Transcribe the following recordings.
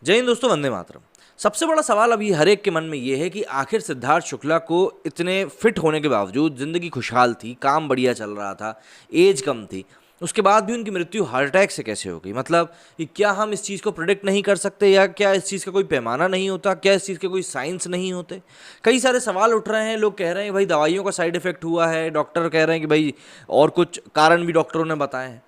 जय हिंद दोस्तों, वंदे मातरम। सबसे बड़ा सवाल अभी हर एक के मन में ये है कि आखिर सिद्धार्थ शुक्ला को इतने फिट होने के बावजूद, जिंदगी खुशहाल थी, काम बढ़िया चल रहा था, एज कम थी, उसके बाद भी उनकी मृत्यु हार्ट अटैक से कैसे हो गई। मतलब कि क्या हम इस चीज़ को प्रिडिक्ट नहीं कर सकते, या क्या इस चीज़ का कोई पैमाना नहीं होता, क्या इस चीज़ के कोई साइंस नहीं होते। कई सारे सवाल उठ रहे हैं। लोग कह रहे हैं भाई दवाइयों का साइड इफेक्ट हुआ है, डॉक्टर कह रहे हैं कि भाई और कुछ कारण भी डॉक्टरों ने बताए हैं।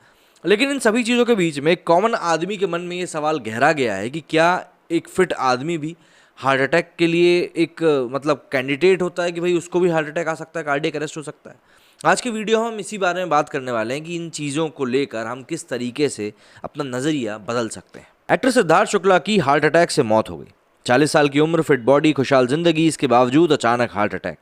लेकिन इन सभी चीज़ों के बीच में एक कॉमन आदमी के मन में ये सवाल गहरा गया है कि क्या एक फिट आदमी भी हार्ट अटैक के लिए एक मतलब कैंडिडेट होता है, कि भाई उसको भी हार्ट अटैक आ सकता है, कार्डियक अरेस्ट हो सकता है। आज के वीडियो में हम इसी बारे में बात करने वाले हैं कि इन चीज़ों को लेकर हम किस तरीके से अपना नज़रिया बदल सकते हैं। एक्टर सिद्धार्थ शुक्ला की हार्ट अटैक से मौत हो गई। 40 साल की उम्र, फिट बॉडी, खुशहाल जिंदगी, इसके बावजूद अचानक हार्ट अटैक।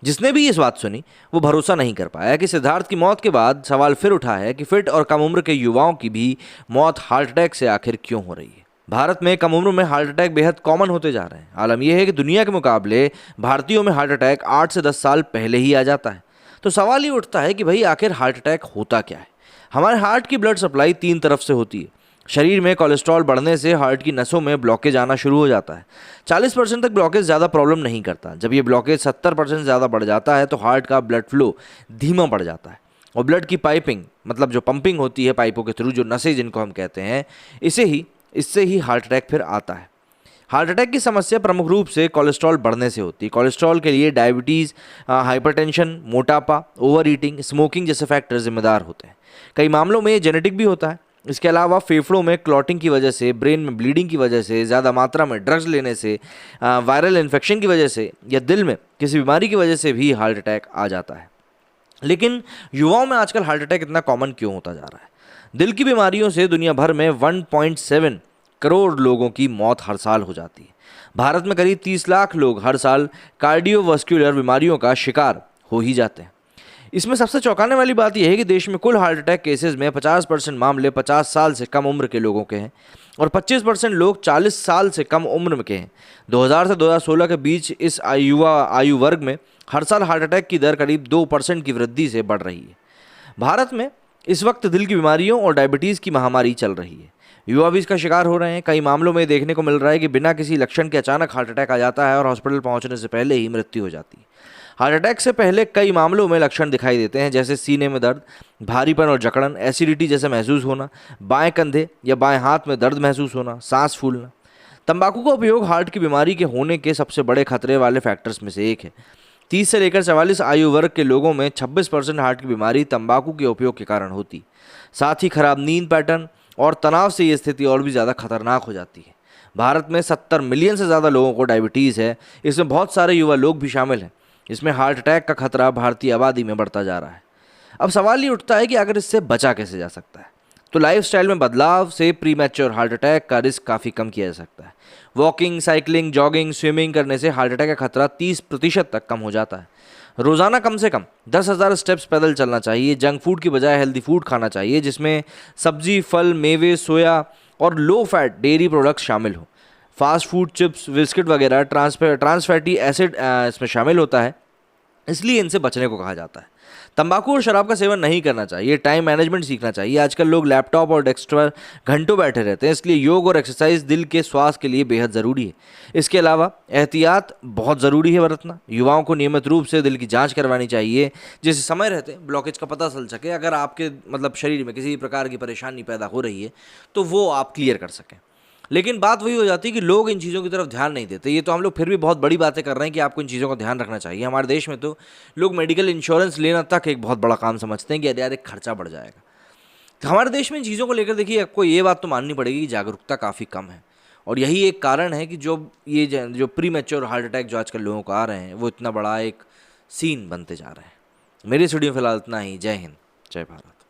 जिसने भी इस बात सुनी वो भरोसा नहीं कर पाया कि सिद्धार्थ की मौत के बाद सवाल फिर उठा है कि फिट और कम उम्र के युवाओं की भी मौत हार्ट अटैक से आखिर क्यों हो रही है। भारत में कम उम्र में हार्ट अटैक बेहद कॉमन होते जा रहे हैं। आलम यह है कि दुनिया के मुकाबले भारतीयों में हार्ट अटैक 8 से 10 साल पहले ही आ जाता है। तो सवाल ये उठता है कि भाई आखिर हार्ट अटैक होता क्या है। हमारे हार्ट की ब्लड सप्लाई 3 तरफ से होती है। शरीर में कोलेस्ट्रॉल बढ़ने से हार्ट की नसों में ब्लॉकेज आना शुरू हो जाता है। 40% तक ब्लॉकेज ज़्यादा प्रॉब्लम नहीं करता। जब ये ब्लॉकेज 70% ज़्यादा बढ़ जाता है तो हार्ट का ब्लड फ्लो धीमा पड़ जाता है, और ब्लड की पाइपिंग, मतलब जो पंपिंग होती है पाइपों के थ्रू, जो नसें जिनको हम कहते हैं, इससे ही हार्ट अटैक फिर आता है। हार्ट अटैक की समस्या प्रमुख रूप से कोलेस्ट्रॉल बढ़ने से होती है। कोलेस्ट्रॉल के लिए डायबिटीज़, हाइपरटेंशन, मोटापा, ओवर ईटिंग, स्मोकिंग जैसे फैक्टर जिम्मेदार होते हैं। कई मामलों में ये जेनेटिक भी होता है। इसके अलावा फेफड़ों में क्लॉटिंग की वजह से, ब्रेन में ब्लीडिंग की वजह से, ज़्यादा मात्रा में ड्रग्स लेने से, वायरल इन्फेक्शन की वजह से, या दिल में किसी बीमारी की वजह से भी हार्ट अटैक आ जाता है। लेकिन युवाओं में आजकल हार्ट अटैक इतना कॉमन क्यों होता जा रहा है? दिल की बीमारियों से दुनिया भर में 1.7 करोड़ लोगों की मौत हर साल हो जाती है। भारत में करीब 30 लाख लोग हर साल कार्डियोवास्कुलर बीमारियों का शिकार हो ही जाते हैं। इसमें सबसे चौंकाने वाली बात यह है कि देश में कुल हार्ट अटैक केसेस में 50% मामले 50 साल से कम उम्र के लोगों के हैं, और 25% लोग 40 साल से कम उम्र के हैं। 2000 से 2016 के बीच इस युवा आयु वर्ग में हर साल हार्ट अटैक की दर करीब 2% की वृद्धि से बढ़ रही है। भारत में इस वक्त दिल की बीमारियों और डायबिटीज़ की महामारी चल रही है। युवा भी इसका शिकार हो रहे हैं। कई मामलों में देखने को मिल रहा है कि बिना किसी लक्षण के अचानक हार्ट अटैक आ जाता है और हॉस्पिटल पहुंचने से पहले ही मृत्यु हो जाती है। हार्ट अटैक से पहले कई मामलों में लक्षण दिखाई देते हैं, जैसे सीने में दर्द, भारीपन और जकड़न, एसिडिटी जैसे महसूस होना, बाएं कंधे या बाएं हाथ में दर्द महसूस होना, सांस फूलना। तंबाकू का उपयोग हार्ट की बीमारी के होने के सबसे बड़े खतरे वाले फैक्टर्स में से एक है। 30 से लेकर 44 आयु वर्ग के लोगों में 26% हार्ट की बीमारी तंबाकू के उपयोग के कारण होती। साथ ही खराब नींद पैटर्न और तनाव से ये स्थिति और भी ज़्यादा खतरनाक हो जाती है। भारत में 70 मिलियन से ज़्यादा लोगों को डायबिटीज़ है। इसमें बहुत सारे युवा लोग भी शामिल हैं। इसमें हार्ट अटैक का खतरा भारतीय आबादी में बढ़ता जा रहा है। अब सवाल ये उठता है कि अगर इससे बचा कैसे जा सकता है। तो लाइफस्टाइल में बदलाव से प्री मैच्योर हार्ट अटैक का रिस्क काफ़ी कम किया जा सकता है। वॉकिंग, साइकिलिंग, जॉगिंग, स्विमिंग करने से हार्ट अटैक का खतरा 30% तक कम हो जाता है। रोज़ाना कम से कम 10,000 स्टेप्स पैदल चलना चाहिए। जंक फूड की बजाय हेल्दी फूड खाना चाहिए, जिसमें सब्जी, फल, मेवे, सोया और लो फैट डेयरी प्रोडक्ट्स शामिल हो। फास्ट फूड, चिप्स, बिस्किट वगैरह ट्रांस फैटी एसिड इसमें शामिल होता है, इसलिए इनसे बचने को कहा जाता है। तंबाकू और शराब का सेवन नहीं करना चाहिए। टाइम मैनेजमेंट सीखना चाहिए। आजकल लोग लैपटॉप और डेस्क पर घंटों बैठे रहते हैं, इसलिए योग और एक्सरसाइज दिल के स्वास्थ्य के लिए बेहद ज़रूरी है। इसके अलावा एहतियात बहुत ज़रूरी है बरतना। युवाओं को नियमित रूप से दिल की जांच करवानी चाहिए, जिससे समय रहते ब्लॉकेज का पता चल सके। अगर आपके मतलब शरीर में किसी प्रकार की परेशानी पैदा हो रही है तो वो आप क्लियर कर सकें। लेकिन बात वही हो जाती है कि लोग इन चीज़ों की तरफ ध्यान नहीं देते। ये तो हम लोग फिर भी बहुत बड़ी बातें कर रहे हैं कि आपको इन चीज़ों का ध्यान रखना चाहिए। हमारे देश में तो लोग मेडिकल इंश्योरेंस लेना तक एक बहुत बड़ा काम समझते हैं कि अरे यार एक खर्चा बढ़ जाएगा। तो हमारे देश में इन चीज़ों को लेकर देखिए, आपको ये बात तो माननी पड़ेगी कि जागरूकता काफ़ी कम है, और यही एक कारण है कि जो प्री मैच्योर हार्ट अटैक जो आजकल लोगों को आ रहे हैं वो इतना बड़ा एक सीन बनते जा रहे हैं। मेरी स्टूडियो फिलहाल इतना ही। जय हिंद, जय भारत।